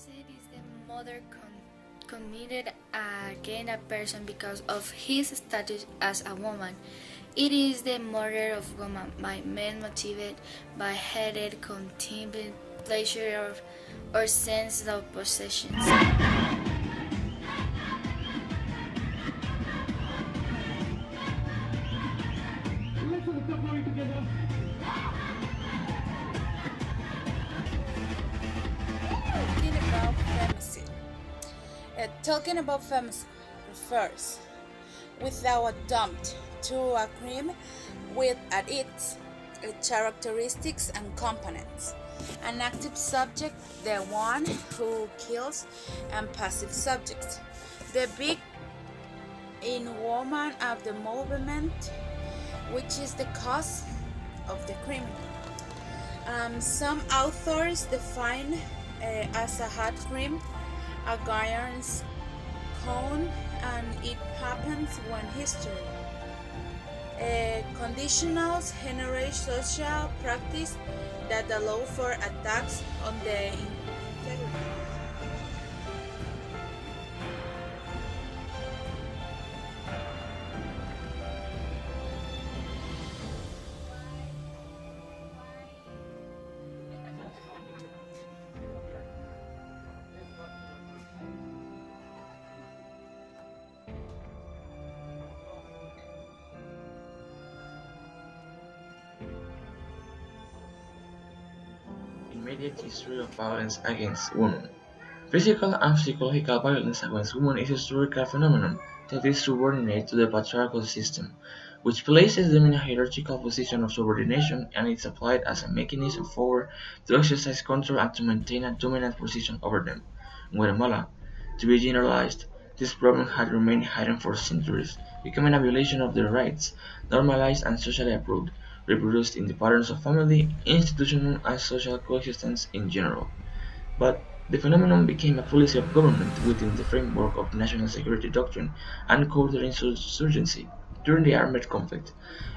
Feminicide is the mother committed against a person because of his status as a woman. It is the murder of woman by men motivated by hatred, contempt, pleasure, or sense of possession. Talking about femicide. Talking about femicide refers without a dumped to a crime with at its characteristics and components. An active subject, the one who kills, and passive subjects, the big in woman of the movement, which is the cause of the crime. Some authors define as a hot crime a guidance cone, and it happens when history. Conditionals generate social practice that allow for attacks on the integrity. Immediate history of violence against women. Physical and psychological violence against women is a historical phenomenon that is subordinate to the patriarchal system, which places them in a hierarchical position of subordination and is applied as a mechanism of power to exercise control and to maintain a dominant position over them. In Guatemala, to be generalized, this problem had remained hidden for centuries, becoming a violation of their rights, normalized and socially approved, reproduced in the patterns of family, institutional and social coexistence in general. But the phenomenon became a policy of government within the framework of national security doctrine and counterinsurgency during the armed conflict,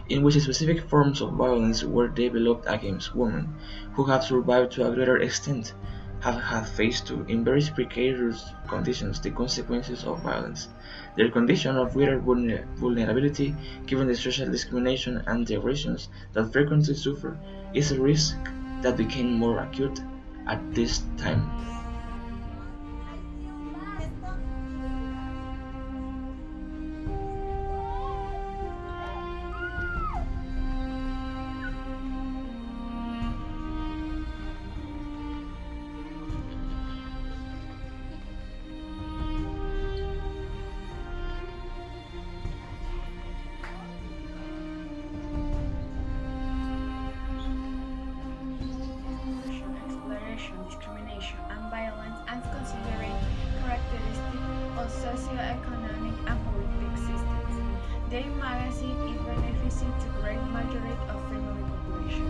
in which specific forms of violence were developed against women, who have survived to a greater extent, have faced to, in very precarious conditions, the consequences of violence. Their condition of greater vulnerability, given the social discrimination and the aggressions that frequently suffer, is a risk that became more acute at this time. Exploration, discrimination, and violence and considering characteristics of socio-economic and political systems. Their magazine is beneficial to great majority of female population.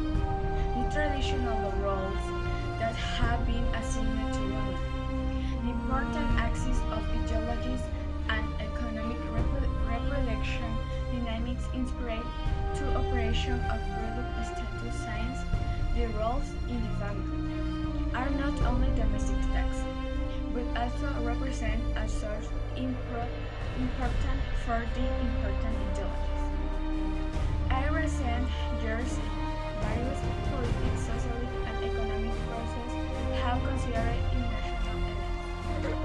The traditional roles that have been assigned to women. The important axis of ideologies and economic reproduction dynamics inspired to operation of product status science. The roles in the family are not only domestic tasks, but also represent a source important for the important ideologies. I recent years, various political, social, and economic processes have considered international events.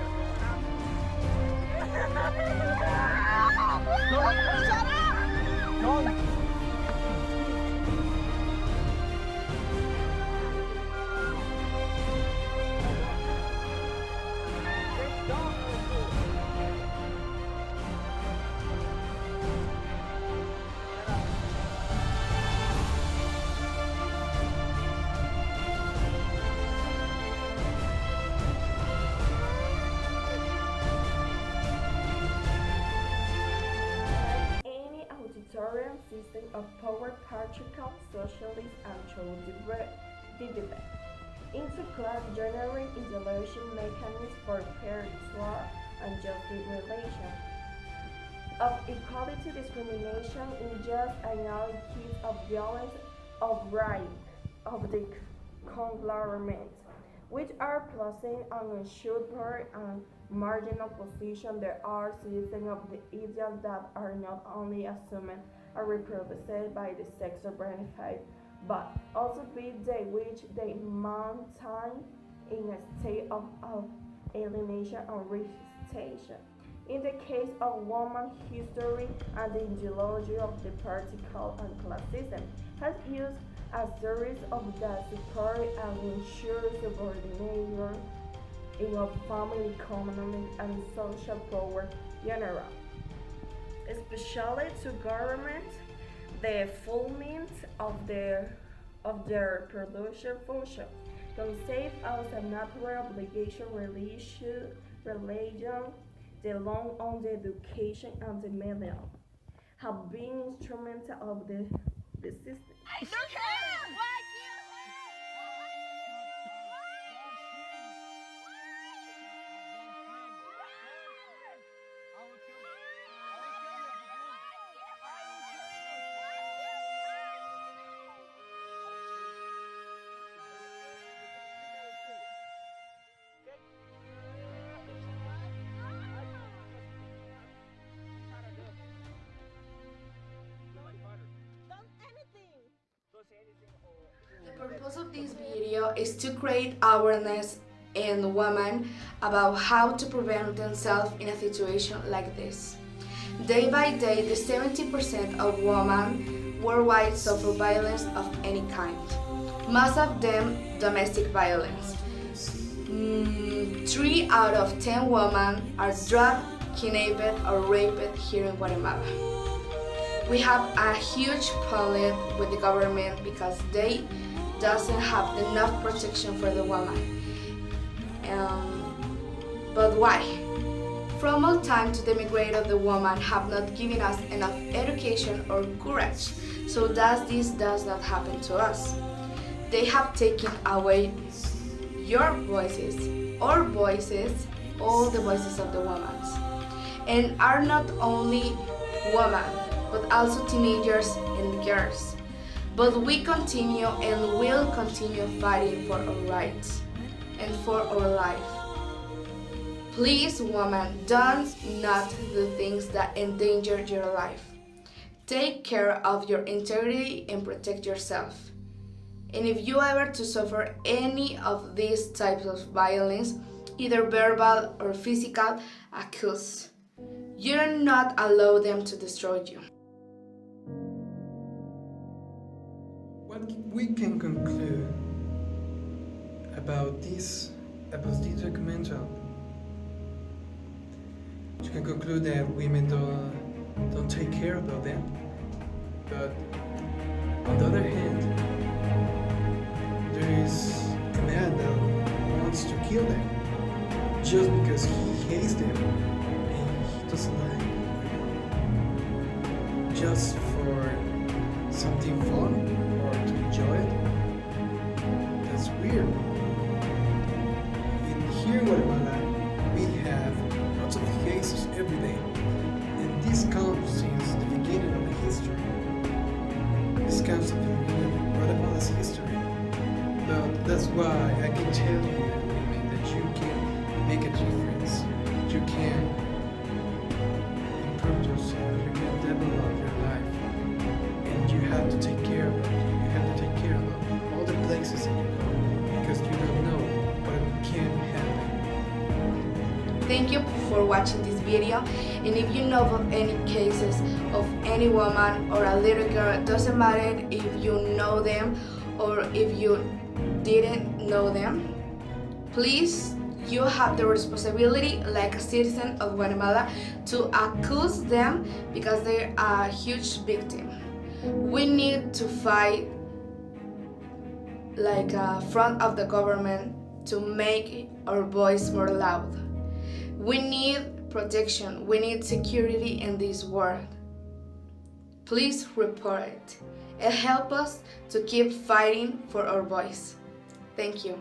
Any authoritarian system of power patriarchal, socialist, and through the debate into class generating isolation mechanisms for persuasion and justice relation of equality discrimination in just another case of violence of right of the conglomerate which are placing on a super and marginal position. There are citizens of the ideals that are not only assumed or reproduced by the sex or benefit, but also be they which they maintain in a state of alienation and representation. In the case of woman history and the ideology of the particle and classism has used a series of the support and ensure subordination in a family, economic, and social power general, especially to government, the fulfillment of their production function, conceived as a natural obligation, religion, the law on the education and the media have been instrumental of the system. The purpose of this video is to create awareness in women about how to prevent themselves in a situation like this. Day by day, the 70% of women worldwide suffer violence of any kind. Most of them domestic violence. 3 out of 10 women are drugged, kidnapped, or raped here in Guatemala. We have a huge problem with the government because they doesn't have enough protection for the woman. But why? From all time to the migrate of the woman have not given us enough education or courage, so that this does not happen to us. They have taken away your voices, our voices, all the voices of the women, and are not only women, but also teenagers and girls. But we continue and will continue fighting for our rights and for our life. Please, women, don't not do things that endanger your life. Take care of your integrity and protect yourself. And if you ever to suffer any of these types of violence, either verbal or physical, accuse. You do not allow them to destroy you. What we can conclude about this documental, you can conclude that women don't take care about them, but on the other hand, there is a man that wants to kill them just because he hates them and he doesn't like them. Just for something fun or to enjoy it. That's weird. Here in Guatemala, we have lots of cases every day, and this comes since the beginning of the history. This comes from the beginning of Guatemala's history. But that's why I can tell you, women, that you can make a difference. You can improve yourself. You can develop your life. And you have to take care of it. You have to take care of all the places that you go, because you don't know what can happen. Thank you for watching this video, and if you know of any cases of any woman or a little girl, it doesn't matter if you know them or if you didn't know them, please, you have the responsibility like a citizen of Guatemala to accuse them because they're a huge victim. We need to fight like a front of the government to make our voice more loud. We need protection, we need security in this world. Please report it and help us to keep fighting for our voice. Thank you.